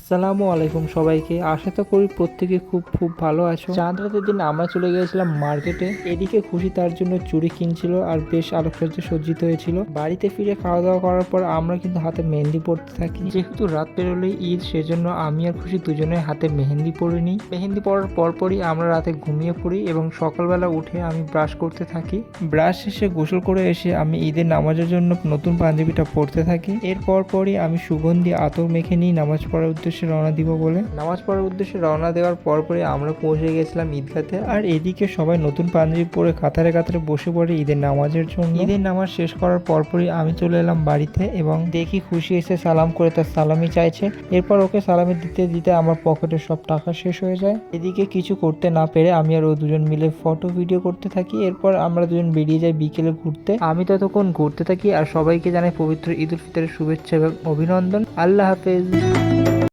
আসসালামু আলাইকুম সবাইকে। আশা তো করি প্রত্যেকে খুব ভালো আছো। চাঁদ রাতের দিন আমরা চলে গিয়েছিলাম মার্কেটে। এদিকে খুশি তার জন্য চুড়ি কিনছিল আর বেশ আলোকসজ্জা সজ্জিত হয়েছিল। বাড়িতে ফিরে খাওয়া দাওয়া করার পর আমরা কিন্তু হাতে মেহেন্দি পড়তে থাকি। যেহেতু রাত পেরোলেই ঈদ, সেজন্য আমি আর খুশি দুজনে হাতে মেহেন্দি পরে নিই। মেহেন্দি পড়ার পরপরই আমরা রাতে ঘুমিয়ে পড়ি এবং সকালবেলা উঠে আমি ব্রাশ করতে থাকি। ব্রাশ শেষে গোসল করে এসে আমি ঈদের নামাজের জন্য নতুন পাঞ্জাবিটা পরতে থাকি। এর পরপরই আমি সুগন্ধি আতর মেখে নিই নামাজ পড়ার উদ্দেশ্যে রওনা দিব বলে। নামাজ পড়ার উদ্দেশ্যে রওনা দেওয়ার পরপরই আমরা পৌঁছে গেছিলাম ঈদগাতে। আর এদিকে সবাই নতুন পাঞ্জাবি পরে কাতারে কাতারে বসে পড়ে ঈদের নামাজের জন্য। ঈদের নামাজ শেষ করার পরপরই আমি চলে এলাম বাড়িতে এবং দেখি খুশি এসে সালাম করে তার সালামি চাইছে। এরপর ওকে সালামি দিতে দিতে আমার পকেটের সব টাকা শেষ হয়ে যায়। এদিকে কিছু করতে না পেরে আমি আর ও দুজন মিলে ফটো ভিডিও করতে থাকি। এরপর আমরা দুজন বেরিয়ে যাই বিকেলে ঘুরতে। আমি ততক্ষণ ঘুরতে থাকি আর সবাইকে জানাই পবিত্র ঈদ উল ফিতরের শুভেচ্ছা এবং অভিনন্দন। আল্লাহ হাফেজ।